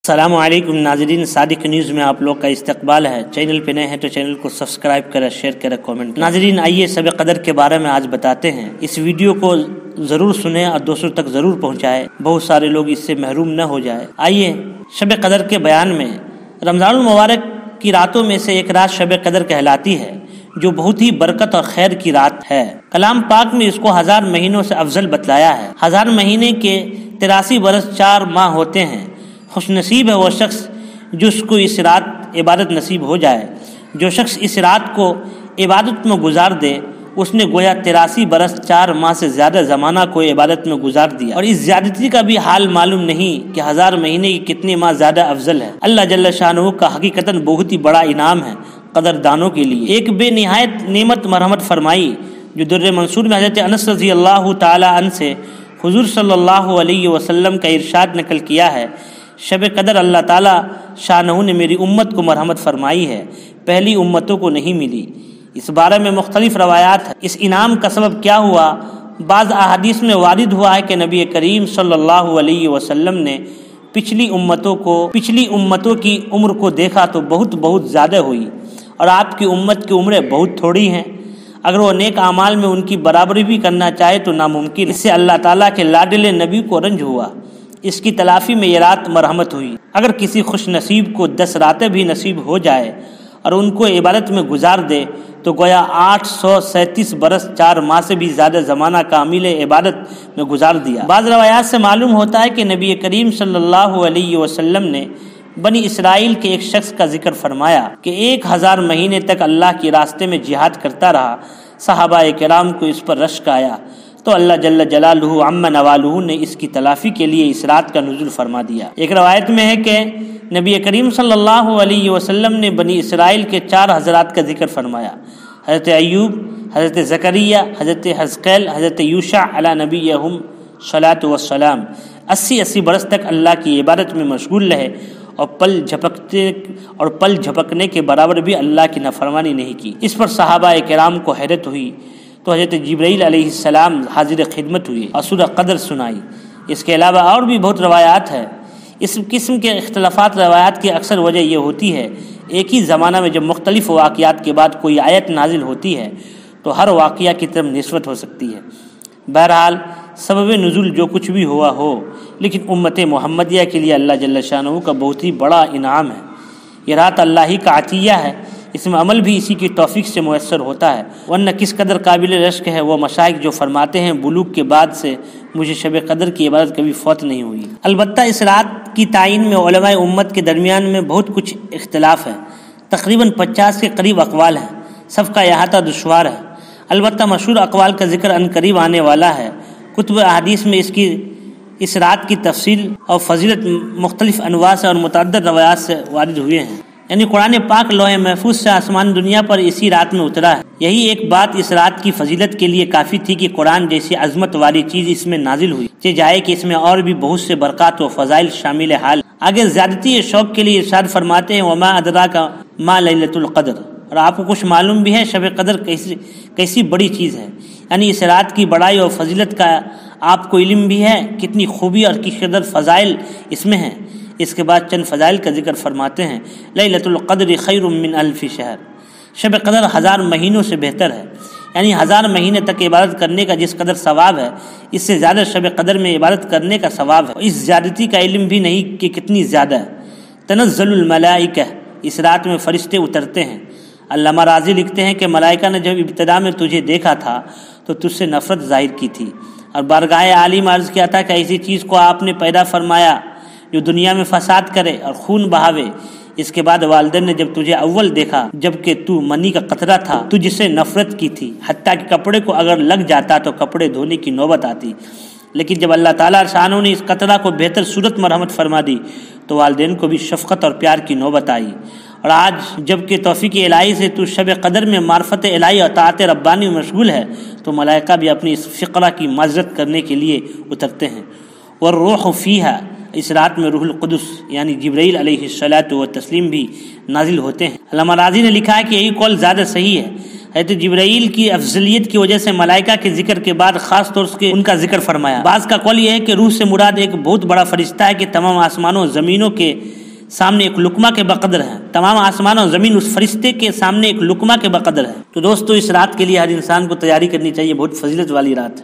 السلام علیکم ناظرین، صادق نیوز میں آپ لوگ کا استقبال ہے۔ چینل پہ نئے ہیں تو چینل کو سبسکرائب کریں، شیئر کریں، کامنٹ کریں۔ ناظرین آئیے شب قدر کے بارے میں آج بتاتے ہیں۔ اس ویڈیو کو ضرور سنیں اور دوسروں تک ضرور پہنچائیں، بہت سارے لوگ اس سے محروم نہ ہو جائے۔ آئیے شب قدر کے بیان میں۔ رمضان المبارک کی راتوں میں سے ایک رات شب قدر کہلاتی ہے، جو بہت ہی برکت اور خیر کی رات ہے۔ کلام پاک میں اس کو 1000 مہینوں سے افضل بتلایا ہے۔ 1000 مہینے کے 83 برس 4 ماہ ہوتے ہیں۔ خوش نصیب ہے وہ شخص جس کو اس رات عبادت نصیب ہو جائے۔ جو شخص اس رات کو عبادت میں گزار دے، اس نے گویا 83 برس 4 ماہ سے زیادہ زمانہ کو عبادت میں گزار دیا، اور اس زیادتی کا بھی حال معلوم نہیں کہ 1000 مہینے کی کتنے ماہ زیادہ افضل ہے۔ اللہ جل شانہ کا حقیقتاً بہت ہی بڑا انعام ہے قدر دانوں کے لیے۔ ایک بے نہایت نعمت مرحمت فرمائی جو در منصور میں حضرت انس رضی اللہ تعالی عنہ سے حضور صلی اللہ علیہ وسلم کا ارشاد نقل کیا ہے، شب قدر اللہ تعالی شانہ نے میری امت کو مرحمت فرمائی ہے، پہلی امتوں کو نہیں ملی۔ اس بارے میں مختلف روایات ہیں۔ اس انعام کا سبب کیا ہوا؟ بعض احادیث میں وارد ہوا ہے کہ نبی کریم صلی اللہ علیہ وسلم نے پچھلی امتوں کی عمر کو دیکھا تو بہت زیادہ ہوئی، اور آپ کی امت کی عمریں بہت تھوڑی ہیں۔ اگر وہ نیک اعمال میں ان کی برابری بھی کرنا چاہے تو ناممکن۔ اس سے اللہ تعالیٰ کے لاڈلے نبی کو رنج ہوا۔ اس کی تلافی میں یہ رات مرحمت ہوئی۔ اگر کسی خوش نصیب کو 10 راتیں بھی نصیب ہو جائے اور ان کو عبادت میں گزار دے تو گویا 837 برس 4 ماہ سے بھی زیادہ زمانہ کامل عبادت میں گزار دیا۔ بعض روایات سے معلوم ہوتا ہے کہ نبی کریم صلی اللہ علیہ وسلم نے بنی اسرائیل کے ایک شخص کا ذکر فرمایا کہ 1000 مہینے تک اللہ کے راستے میں جہاد کرتا رہا۔ صحابہ کرام کو اس پر رشک آیا تو اللہ جل جلالہ عم نوالہ نے اس کی تلافی کے لیے اس رات کا نزول فرما دیا۔ ایک روایت میں ہے کہ نبی کریم صلی اللہ علیہ وسلم نے بنی اسرائیل کے 4 حضرات کا ذکر فرمایا: حضرت ایوب، حضرت زکریا، حضرت حزقیل، حضرت یوشع علی نبیہم صلاۃ والسلام۔ 80 برس تک اللہ کی عبادت میں مشغول رہے اور پل جھپکنے کے برابر بھی اللہ کی نافرمانی نہیں کی۔ اس پر صحابہ کرام کو حیرت ہوئی تو حضرت جبرائیل علیہ السلام حاضر خدمت ہوئے اور سورہ قدر سنائی۔ اس کے علاوہ اور بھی بہت روایات ہیں۔ اس قسم کے اختلافات روایات کی اکثر وجہ یہ ہوتی ہے، ایک ہی زمانہ میں جب مختلف واقعات کے بعد کوئی آیت نازل ہوتی ہے تو ہر واقعہ کی طرف نسبت ہو سکتی ہے۔ بہرحال سبب نزول جو کچھ بھی ہوا ہو، لیکن امت محمدیہ کے لیے اللہ جل شانہ کا بہت ہی بڑا انعام ہے۔ یہ رات اللہ ہی کا عطیہ ہے، اس میں عمل بھی اسی کی توفیق سے میسر ہوتا ہے، ورنہ کس قدر قابل رشک ہے وہ مشائخ جو فرماتے ہیں بلوغ کے بعد سے مجھے شب قدر کی عبادت کبھی فوت نہیں ہوئی۔ البتہ اس رات کی تعین میں علماء امت کے درمیان میں بہت کچھ اختلاف ہے۔ تقریباً 50 کے قریب اقوال ہیں، سب کا احاطہ دشوار ہے۔ البتہ مشہور اقوال کا ذکر عنقریب آنے والا ہے۔ کتب احادیث میں اس رات کی تفصیل اور فضیلت مختلف انواع سے اور متعدد روایات سے وارد ہوئے ہیں۔ یعنی قرآن پاک لوح محفوظ سے آسمان دنیا پر اسی رات میں اترا ہے۔ یہی ایک بات اس رات کی فضیلت کے لیے کافی تھی کہ قرآن جیسی عظمت والی چیز اس میں نازل ہوئی، یہ جائے کہ اس میں اور بھی بہت سے برکات و فضائل شامل حال۔ آگے زیادتی شوق کے لیے ارشاد فرماتے ہیں وما ادراک ما لیلۃ القدر، اور آپ کو کچھ معلوم بھی ہے شب قدر کیسی بڑی چیز ہے۔ یعنی اس رات کی بڑائی اور فضیلت کا آپ کو علم بھی ہے، کتنی خوبی اور کس قدر فضائل اس میں ہیں۔ اس کے بعد چند فضائل کا ذکر فرماتے ہیں: لیلۃ القدر خیر من الف شہر، شب قدر 1000 مہینوں سے بہتر ہے۔ یعنی 1000 مہینے تک عبادت کرنے کا جس قدر ثواب ہے، اس سے زیادہ شب قدر میں عبادت کرنے کا ثواب ہے۔ اس زیادتی کا علم بھی نہیں کہ کتنی زیادہ ہے۔ تنزل الملائکہ، اس رات میں فرشتے اترتے ہیں۔ علامہ راضی لکھتے ہیں کہ ملائکہ نے جب ابتدا میں تجھے دیکھا تھا تو تجھ سے نفرت ظاہر کی تھی، اور بارگاہ عالی میں عرض کیا تھا کہ ایسی چیز کو آپ نے پیدا فرمایا جو دنیا میں فساد کرے اور خون بہاوے۔ اس کے بعد والدین نے جب تجھے اول دیکھا جبکہ تو منی کا قطرہ تھا تو جس سے نفرت کی تھی، حتیٰ کہ کپڑے کو اگر لگ جاتا تو کپڑے دھونے کی نوبت آتی، لیکن جب اللہ تعالیٰ شانہ نے اس قطرہ کو بہتر صورت مرحمت فرما دی تو والدین کو بھی شفقت اور پیار کی نوبت آئی۔ اور آج جب کہ توفیق الہی سے تو شب قدر میں معرفت الہی اور طاعت ربانی میں مشغول ہے تو ملائکہ بھی اپنی اس فقرہ کی معذرت کرنے کے لیے اترتے ہیں۔ والروح فیہا، اس رات میں روح القدس یعنی جبرائیل علیہ الصلاۃ والتسلیم بھی نازل ہوتے ہیں۔ علامہ راضی نے لکھا ہے کہ یہی قول زیادہ صحیح ہے۔ حضرت جبرائیل کی افضلیت کی وجہ سے ملائکہ کے ذکر کے بعد خاص طور سے ان کا ذکر فرمایا۔ بعض کا قول یہ ہے کہ روح سے مراد ایک بہت بڑا فرشتہ ہے کہ تمام آسمانوں و زمینوں کے سامنے ایک لقمہ کے بقدر ہے۔ تمام آسمان و زمین اس فرشتے کے سامنے ایک لقمہ کے بقدر ہے۔ تو دوستو اس رات کے لیے ہر انسان کو تیاری کرنی چاہیے، بہت فضیلت والی رات ہے۔